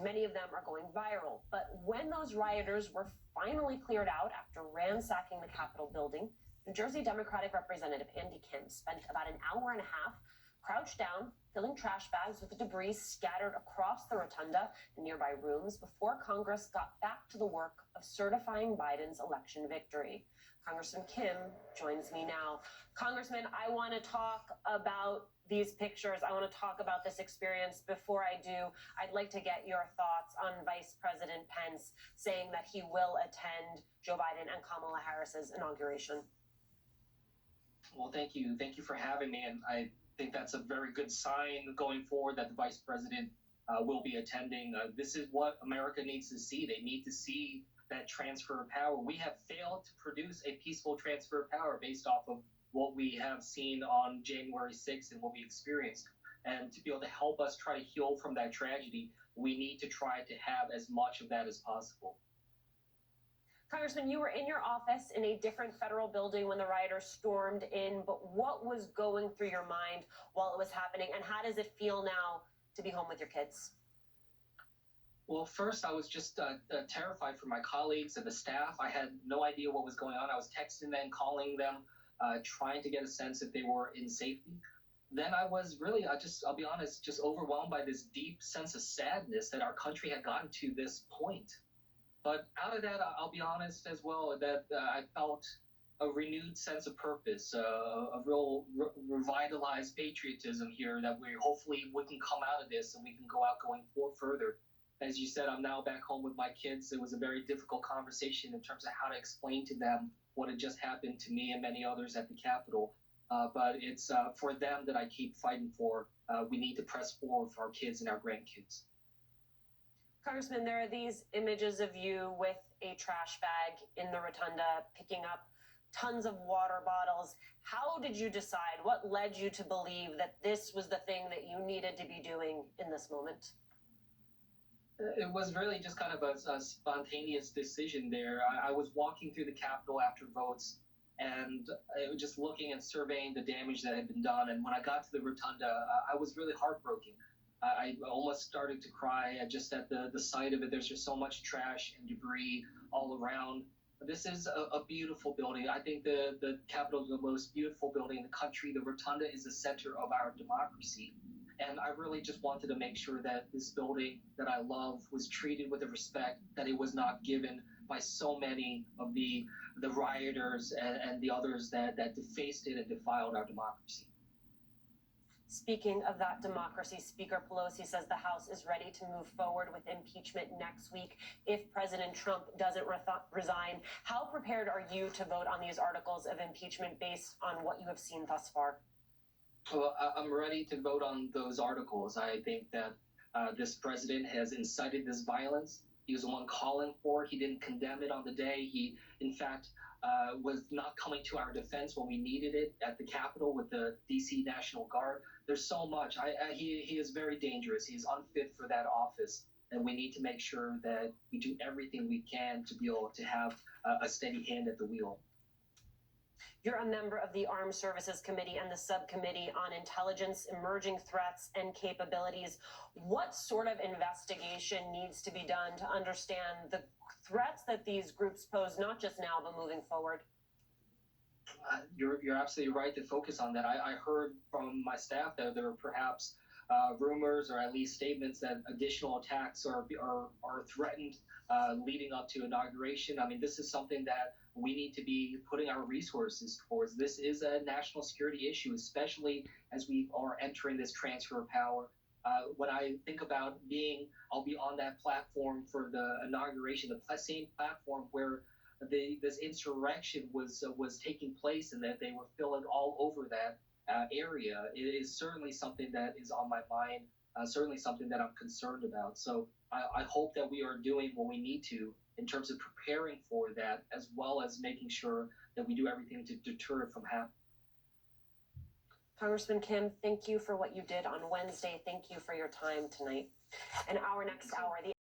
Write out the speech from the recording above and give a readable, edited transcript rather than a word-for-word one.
Many of them are going viral. But when those rioters were finally cleared out after ransacking the Capitol building, New Jersey Democratic Representative Andy Kim spent about an hour and a half crouched down, filling trash bags with the debris scattered across the rotunda and nearby rooms before Congress got back to the work of certifying Biden's election victory. Congressman Kim joins me now. Congressman, I want to talk about these pictures. I want to talk about this experience. Before I do, I'd like to get your thoughts on Vice President Pence saying that he will attend Joe Biden and Kamala Harris's inauguration. Well, thank you. Thank you for having me. And I think that's a very good sign going forward that the Vice President will be attending. This is what America needs to see. They need to see that transfer of power. We have failed to produce a peaceful transfer of power based off of what we have seen on January 6th and what we experienced. And to be able to help us try to heal from that tragedy, we need to try to have as much of that as possible. Congressman, you were in your office in a different federal building when the rioters stormed in, but what was going through your mind while it was happening, and how does it feel now to be home with your kids? Well, first, I was just terrified for my colleagues and the staff. I had no idea what was going on. I was texting them, calling them, trying to get a sense if they were in safety. Then I was really, I'll be honest, just overwhelmed by this deep sense of sadness that our country had gotten to this point. But out of that, I'll be honest as well, that I felt a renewed sense of purpose, a real revitalized patriotism here, that we hopefully we can come out of this and we can go out going further. As you said, I'm now back home with my kids. It was a very difficult conversation in terms of how to explain to them what had just happened to me and many others at the Capitol. But it's for them that I keep fighting for. We need to press forward for our kids and our grandkids. Congressman, there are these images of you with a trash bag in the rotunda, picking up tons of water bottles. How did you decide? What led you to believe that this was the thing that you needed to be doing in this moment? It was really just kind of a spontaneous decision there. I was walking through the Capitol after votes and just looking and surveying the damage that had been done. And when I got to the rotunda, I was really heartbroken. I almost started to cry just at the sight of it. There's just so much trash and debris all around. This is a beautiful building. I think the Capitol is the most beautiful building in the country. The rotunda is the center of our democracy. And I really just wanted to make sure that this building that I love was treated with the respect that it was not given by so many of the rioters and the others that defaced it and defiled our democracy. Speaking of that democracy, Speaker Pelosi says the House is ready to move forward with impeachment next week if President Trump doesn't resign. How prepared are you to vote on these articles of impeachment based on what you have seen thus far? Well, I'm ready to vote on those articles. I think that this president has incited this violence. He was the one calling for it. He didn't condemn it on the day. He, in fact, was not coming to our defense when we needed it at the Capitol with the D.C. National Guard. There's so much. He is very dangerous. He is unfit for that office. And we need to make sure that we do everything we can to be able to have a steady hand at the wheel. You're a member of the Armed Services Committee and the Subcommittee on Intelligence, Emerging Threats, and Capabilities. What sort of investigation needs to be done to understand the threats that these groups pose, not just now, but moving forward? You're absolutely right to focus on that. I heard from my staff that there are perhaps rumors or at least statements that additional attacks are threatened leading up to inauguration. I mean, this is something that we need to be putting our resources towards. This is a national security issue, especially as we are entering this transfer of power. When I think about I'll be on that platform for the inauguration, the same platform where this insurrection was taking place and that they were filling all over that area. It is certainly something that is on my mind, certainly something that I'm concerned about. So I hope that we are doing what we need to in terms of preparing for that, as well as making sure that we do everything to deter it from happening. Congressman Kim, thank you for what you did on Wednesday. Thank you for your time tonight. In our next hour, the